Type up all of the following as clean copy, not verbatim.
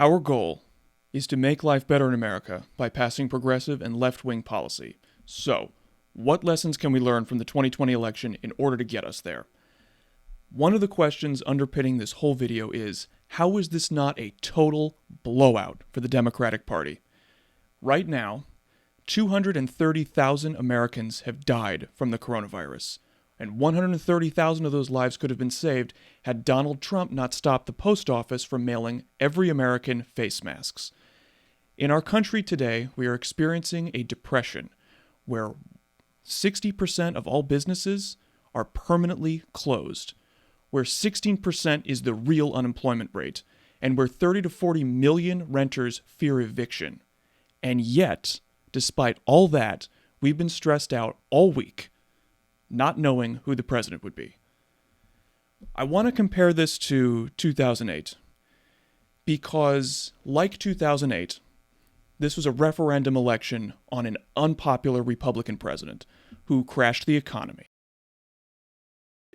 Our goal is to make life better in America by passing progressive and left-wing policy. So, what lessons can we learn from the 2020 election in order to get us there? One of the questions underpinning this whole video is, how is this not a total blowout for the Democratic Party? Right now, 230,000 Americans have died from the coronavirus, and 130,000 of those lives could have been saved had Donald Trump not stopped the post office from mailing every American face masks. In our country today, we are experiencing a depression where 60% of all businesses are permanently closed, where 16% is the real unemployment rate, and where 30 to 40 million renters fear eviction. And yet, despite all that, we've been stressed out all week, not knowing who the president would be. I want to compare this to 2008, because, like 2008, this was a referendum election on an unpopular Republican president who crashed the economy.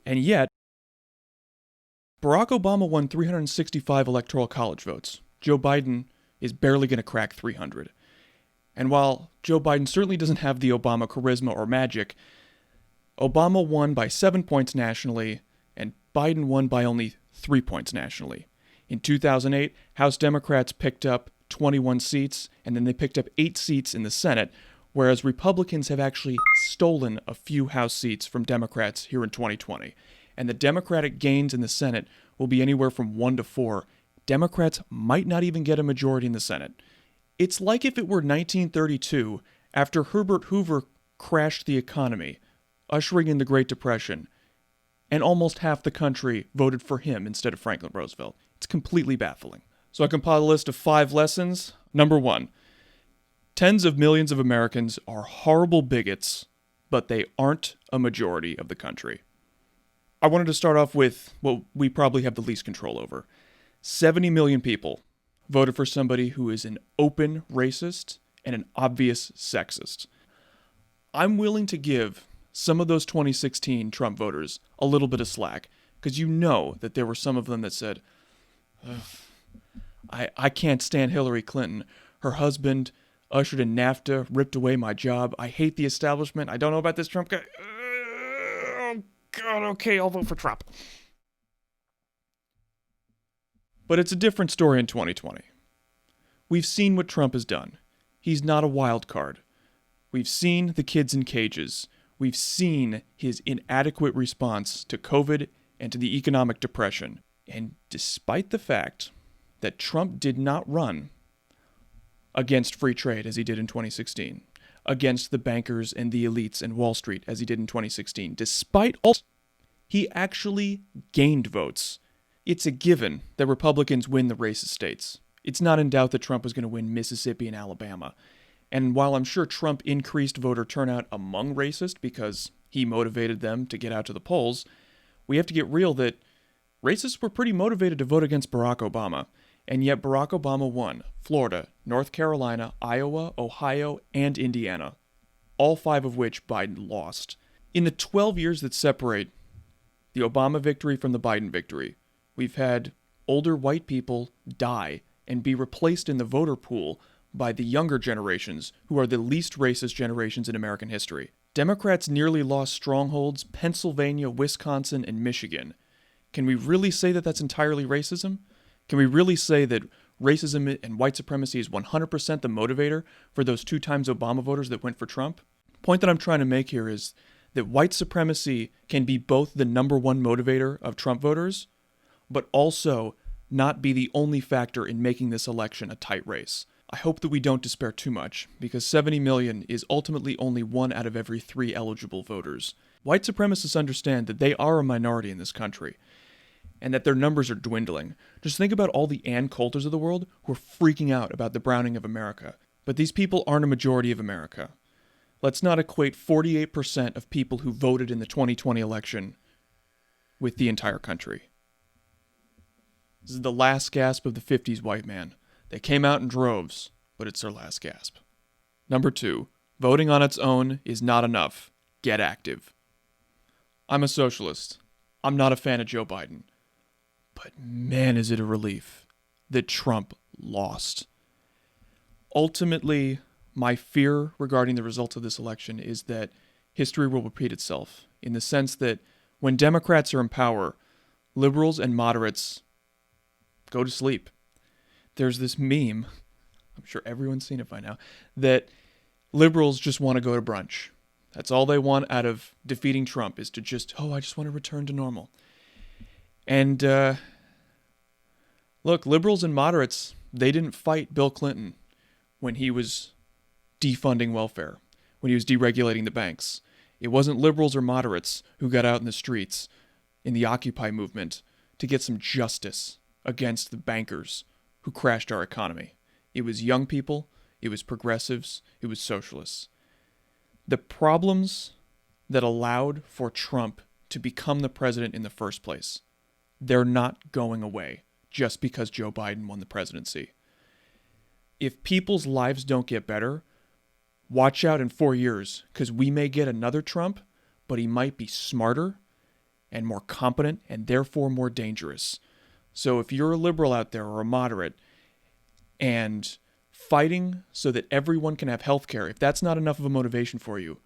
And yet, Barack Obama won 365 electoral college votes. Joe Biden is barely going to crack 300. And while Joe Biden certainly doesn't have the Obama charisma or magic, Obama won by 7 points nationally, and Biden won by only 3 points nationally. In 2008, House Democrats picked up 21 seats, and then they picked up 8 seats in the Senate, whereas Republicans have actually stolen a few House seats from Democrats here in 2020. And the Democratic gains in the Senate will be anywhere from 1 to 4. Democrats might not even get a majority in the Senate. It's like if it were 1932, after Herbert Hoover crashed the economy, ushering in the Great Depression, and almost half the country voted for him instead of Franklin Roosevelt. It's completely baffling. So I compiled a list of 5 lessons. Number 1, tens of millions of Americans are horrible bigots, but they aren't a majority of the country. I wanted to start off with what we probably have the least control over. 70 million people voted for somebody who is an open racist and an obvious sexist. I'm willing to give some of those 2016 Trump voters a little bit of slack, because you know that there were some of them that said, I can't stand Hillary Clinton. Her husband ushered in NAFTA, ripped away my job. I hate the establishment. I don't know about this Trump guy. Oh, God, okay, I'll vote for Trump. But it's a different story in 2020. We've seen what Trump has done. He's not a wild card. We've seen the kids in cages. We've seen his inadequate response to COVID and to the economic depression. And despite the fact that Trump did not run against free trade as he did in 2016, against the bankers and the elites and Wall Street as he did in 2016, despite all, he actually gained votes. It's a given that Republicans win the racist states. It's not in doubt that Trump was going to win Mississippi and Alabama. And while I'm sure Trump increased voter turnout among racists because he motivated them to get out to the polls, we have to get real that racists were pretty motivated to vote against Barack Obama. And yet Barack Obama won Florida, North Carolina, Iowa, Ohio, and Indiana, all 5 of which Biden lost. In the 12 years that separate the Obama victory from the Biden victory, we've had older white people die and be replaced in the voter pool by the younger generations, who are the least racist generations in American history. Democrats nearly lost strongholds Pennsylvania, Wisconsin, and Michigan. Can we really say that that's entirely racism? Can we really say that racism and white supremacy is 100% the motivator for those 2 times Obama voters that went for Trump? The point that I'm trying to make here is that white supremacy can be both the number 1 motivator of Trump voters, but also not be the only factor in making this election a tight race. I hope that we don't despair too much, because 70 million is ultimately only 1 out of every 3 eligible voters. White supremacists understand that they are a minority in this country, and that their numbers are dwindling. Just think about all the Ann Coulters of the world who are freaking out about the browning of America. But these people aren't a majority of America. Let's not equate 48% of people who voted in the 2020 election with the entire country. This is the last gasp of the 50s white man. They came out in droves, but it's their last gasp. Number 2, voting on its own is not enough. Get active. I'm a socialist. I'm not a fan of Joe Biden. But man, is it a relief that Trump lost. Ultimately, my fear regarding the results of this election is that history will repeat itself, in the sense that when Democrats are in power, liberals and moderates go to sleep. There's this meme, I'm sure everyone's seen it by now, that liberals just want to go to brunch. That's all they want out of defeating Trump, is to just, I just want to return to normal. And look, liberals and moderates, they didn't fight Bill Clinton when he was defunding welfare, when he was deregulating the banks. It wasn't liberals or moderates who got out in the streets in the Occupy movement to get some justice against the bankers who crashed our economy. It was young people, it was progressives, it was socialists. The problems that allowed for Trump to become the president in the first place, they're not going away just because Joe Biden won the presidency. If people's lives don't get better, watch out in 4 years, because we may get another Trump, but he might be smarter and more competent and therefore more dangerous. So if you're a liberal out there or a moderate and fighting so that everyone can have health care, if that's not enough of a motivation for you,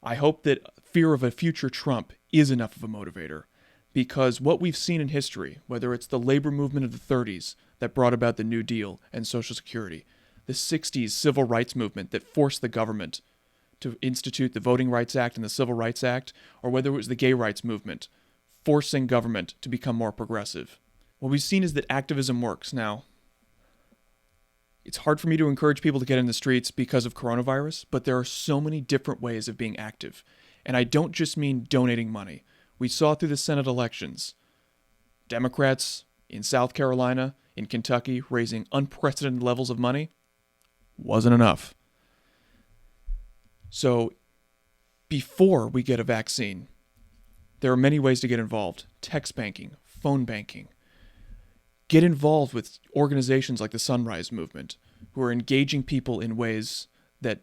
I hope that fear of a future Trump is enough of a motivator. Because what we've seen in history, whether it's the labor movement of the 30s that brought about the New Deal and Social Security, the 60s civil rights movement that forced the government to institute the Voting Rights Act and the Civil Rights Act, or whether it was the gay rights movement forcing government to become more progressive. What we've seen is that activism works. Now, it's hard for me to encourage people to get in the streets because of coronavirus, but there are so many different ways of being active. And I don't just mean donating money. We saw through the Senate elections, Democrats in South Carolina, in Kentucky, raising unprecedented levels of money. Wasn't enough. So, before we get a vaccine, there are many ways to get involved. Text banking, phone banking. Get involved with organizations like the Sunrise Movement, who are engaging people in ways that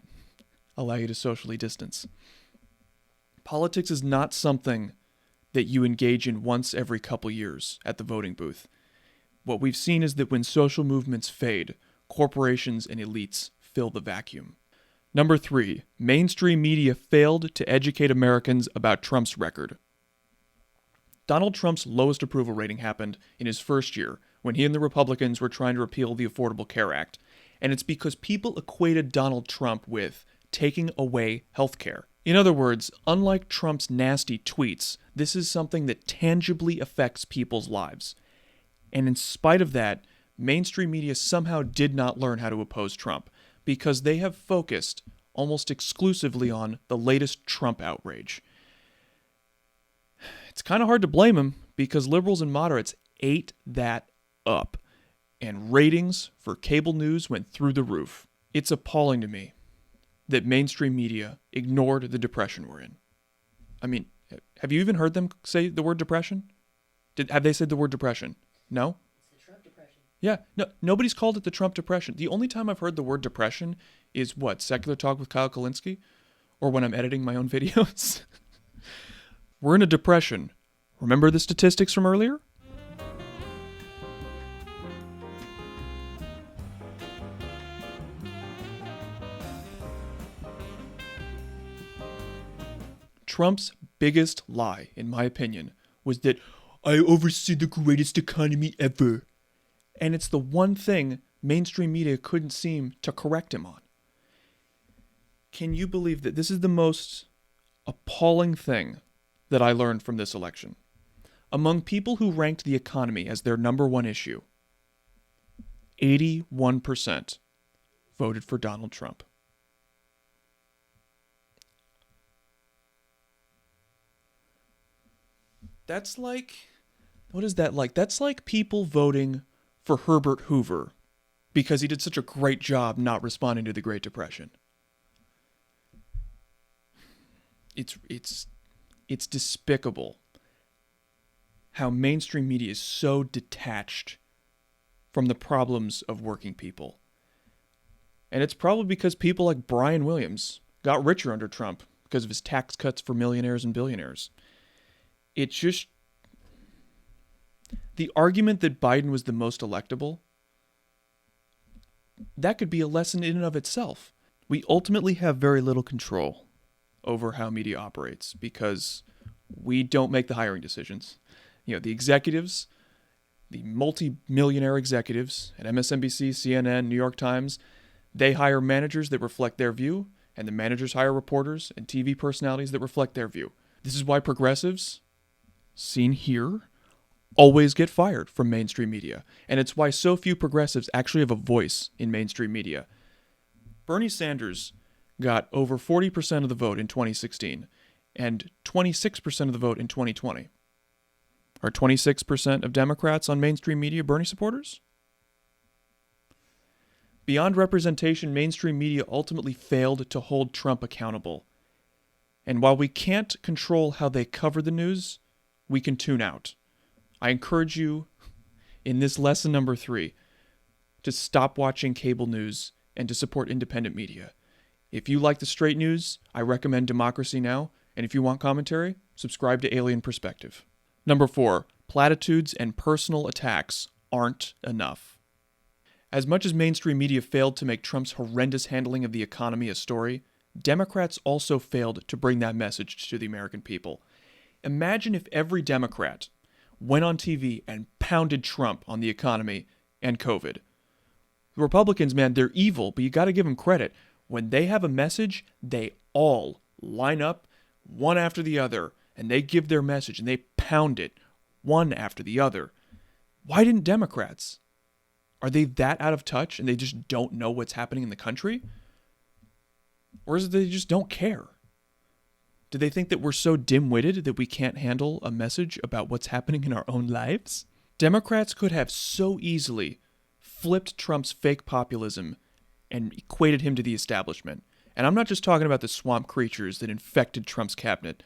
allow you to socially distance. Politics is not something that you engage in once every couple years at the voting booth. What we've seen is that when social movements fade, corporations and elites fill the vacuum. Number 3, mainstream media failed to educate Americans about Trump's record. Donald Trump's lowest approval rating happened in his first year, when he and the Republicans were trying to repeal the Affordable Care Act. And it's because people equated Donald Trump with taking away health care. In other words, unlike Trump's nasty tweets, this is something that tangibly affects people's lives. And in spite of that, mainstream media somehow did not learn how to oppose Trump, because they have focused almost exclusively on the latest Trump outrage. It's kind of hard to blame him, because liberals and moderates ate that up, and ratings for cable news went through the roof. It's appalling to me that mainstream media ignored the depression we're in. I mean, have you even heard them say the word depression? Have they said the word depression? No? It's the Trump depression. Yeah, no, nobody's called it the Trump depression. The only time I've heard the word depression is Secular Talk with Kyle Kalinske? Or when I'm editing my own videos? We're in a depression. Remember the statistics from earlier? Trump's biggest lie, in my opinion, was that I oversee the greatest economy ever. And it's the one thing mainstream media couldn't seem to correct him on. Can you believe that this is the most appalling thing that I learned from this election? Among people who ranked the economy as their number one issue, 81% voted for Donald Trump. That's like, what is that like? That's like people voting for Herbert Hoover because he did such a great job not responding to the Great Depression. It's despicable how mainstream media is so detached from the problems of working people. And it's probably because people like Brian Williams got richer under Trump because of his tax cuts for millionaires and billionaires. It's just the argument that Biden was the most electable that could be a lesson in and of itself. We ultimately have very little control over how media operates because we don't make the hiring decisions. The executives, the multi-millionaire executives at MSNBC, CNN, New York Times, they hire managers that reflect their view, and the managers hire reporters and TV personalities that reflect their view. This is why progressives, seen here, always get fired from mainstream media. And it's why so few progressives actually have a voice in mainstream media. Bernie Sanders got over 40% of the vote in 2016 and 26% of the vote in 2020. Are 26% of Democrats on mainstream media Bernie supporters? Beyond representation, mainstream media ultimately failed to hold Trump accountable. And while we can't control how they cover the news, we can tune out. I encourage you, in this lesson number 3, to stop watching cable news and to support independent media. If you like the straight news, I recommend Democracy Now! And if you want commentary, subscribe to Alien Perspective. Number 4, platitudes and personal attacks aren't enough. As much as mainstream media failed to make Trump's horrendous handling of the economy a story, Democrats also failed to bring that message to the American people. Imagine if every Democrat went on TV and pounded Trump on the economy and COVID. The Republicans, man, they're evil, but you got to give them credit. When they have a message, they all line up one after the other, and they give their message, and they pound it one after the other. Why didn't Democrats? Are they that out of touch and they just don't know what's happening in the country? Or is it they just don't care? Do they think that we're so dim-witted that we can't handle a message about what's happening in our own lives? Democrats could have so easily flipped Trump's fake populism and equated him to the establishment. And I'm not just talking about the swamp creatures that infected Trump's cabinet.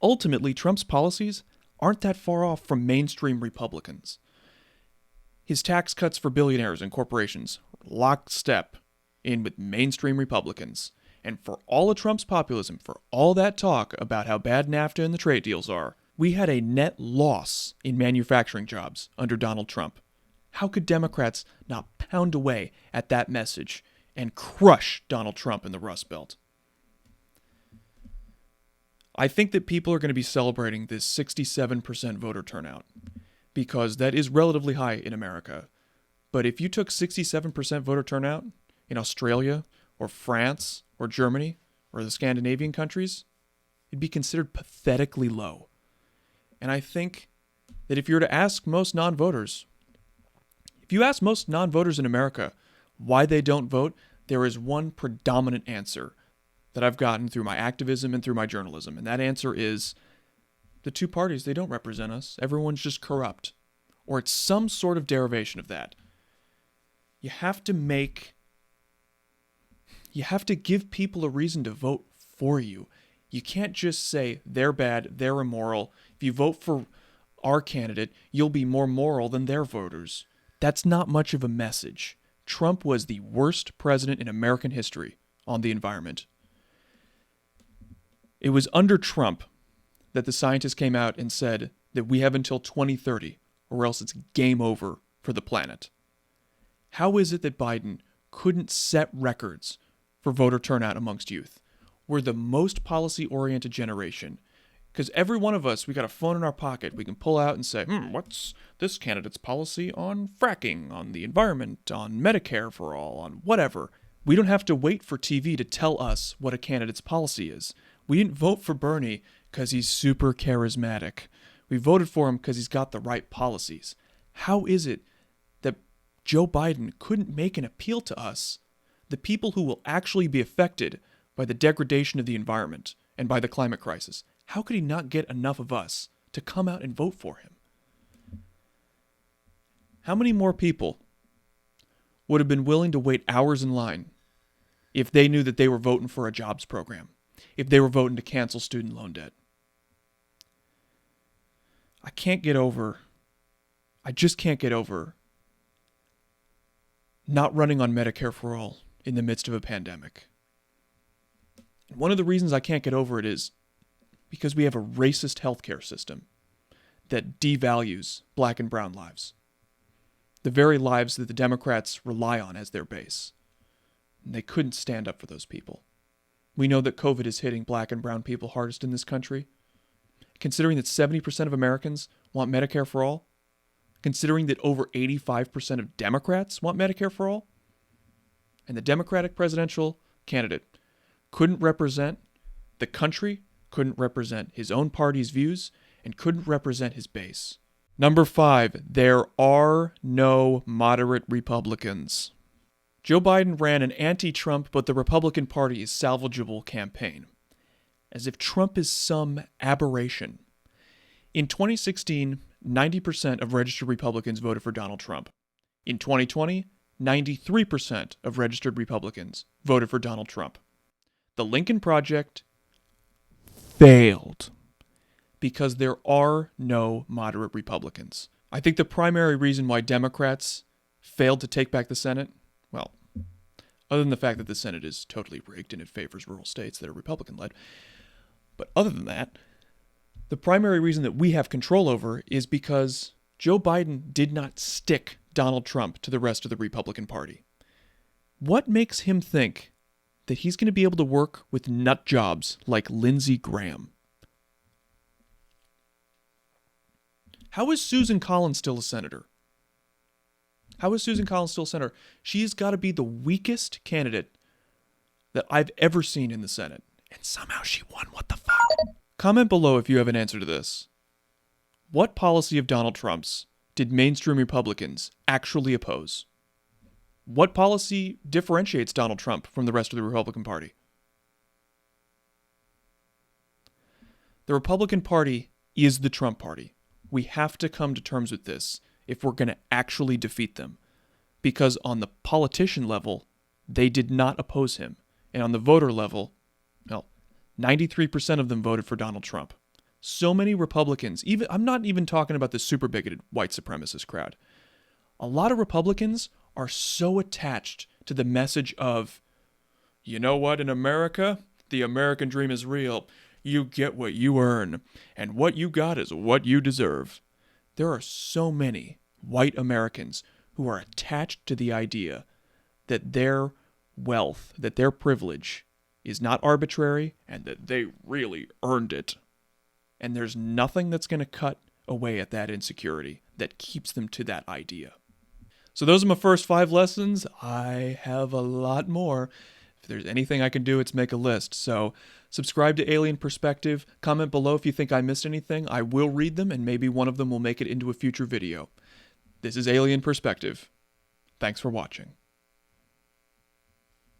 Ultimately, Trump's policies aren't that far off from mainstream Republicans. His tax cuts for billionaires and corporations lockstep in with mainstream Republicans. And for all of Trump's populism, for all that talk about how bad NAFTA and the trade deals are, we had a net loss in manufacturing jobs under Donald Trump. How could Democrats not pound away at that message and crush Donald Trump in the Rust Belt? I think that people are going to be celebrating this 67% voter turnout because that is relatively high in America. But if you took 67% voter turnout in Australia or France or Germany or the Scandinavian countries, it'd be considered pathetically low. And I think that if you were to ask most non-voters, if you ask most non-voters in America why they don't vote, there is one predominant answer that I've gotten through my activism and through my journalism. And that answer is the two parties, they don't represent us. Everyone's just corrupt. Or it's some sort of derivation of that. You have to give people a reason to vote for you. You can't just say they're bad, they're immoral. If you vote for our candidate, you'll be more moral than their voters. That's not much of a message. Trump was the worst president in American history on the environment. It was under Trump that the scientists came out and said that we have until 2030 or else it's game over for the planet. How is it that Biden couldn't set records for voter turnout amongst youth? We're the most policy-oriented generation. Because every one of us, we got a phone in our pocket. We can pull out and say, what's this candidate's policy on fracking, on the environment, on Medicare for all, on whatever. We don't have to wait for TV to tell us what a candidate's policy is. We didn't vote for Bernie because he's super charismatic. We voted for him because he's got the right policies. How is it that Joe Biden couldn't make an appeal to us, the people who will actually be affected by the degradation of the environment and by the climate crisis? How could he not get enough of us to come out and vote for him? How many more people would have been willing to wait hours in line if they knew that they were voting for a jobs program, if they were voting to cancel student loan debt? I just can't get over not running on Medicare for all in the midst of a pandemic. And one of the reasons I can't get over it is because we have a racist healthcare system that devalues black and brown lives. the very lives that the Democrats rely on as their base. And they couldn't stand up for those people. We know that COVID is hitting black and brown people hardest in this country. Considering that 70% of Americans want Medicare for all, considering that over 85% of Democrats want Medicare for all, and the Democratic presidential candidate couldn't represent the country, couldn't represent his own party's views, and couldn't represent his base. Number 5, there are no moderate Republicans. Joe Biden ran an anti-Trump but the Republican Party's salvageable campaign, as if Trump is some aberration. In 2016, 90% of registered Republicans voted for Donald Trump. In 2020, 93% of registered Republicans voted for Donald Trump. The Lincoln Project failed because there are no moderate Republicans. I think the primary reason why Democrats failed to take back the Senate, well, other than the fact that the Senate is totally rigged and it favors rural states that are Republican-led, but other than that, the primary reason that we have control over is because Joe Biden did not stick Donald Trump to the rest of the Republican Party. What makes him think that he's going to be able to work with nut jobs like Lindsey Graham? How is Susan Collins still a senator? How is Susan Collins still a senator? She's got to be the weakest candidate that I've ever seen in the Senate. And somehow she won. What the fuck? Comment below if you have an answer to this. What policy of Donald Trump's did mainstream Republicans actually oppose? What policy differentiates Donald Trump from the rest of the Republican Party? The Republican Party is the Trump Party. We have to come to terms with this if we're going to actually defeat them. Because on the politician level, they did not oppose him. And on the voter level, well, 93% of them voted for Donald Trump. So many Republicans, I'm not even talking about the super bigoted white supremacist crowd. A lot of Republicans are so attached to the message of, you know what, in America, the American dream is real. You get what you earn, and what you got is what you deserve. There are so many white Americans who are attached to the idea that their wealth, that their privilege is not arbitrary, and that they really earned it. And there's nothing that's going to cut away at that insecurity that keeps them to that idea. So those are my first 5 lessons. I have a lot more. If there's anything I can do, it's make a list. So subscribe to Alien Perspective. Comment below if you think I missed anything. I will read them, and maybe one of them will make it into a future video. This is Alien Perspective. Thanks for watching.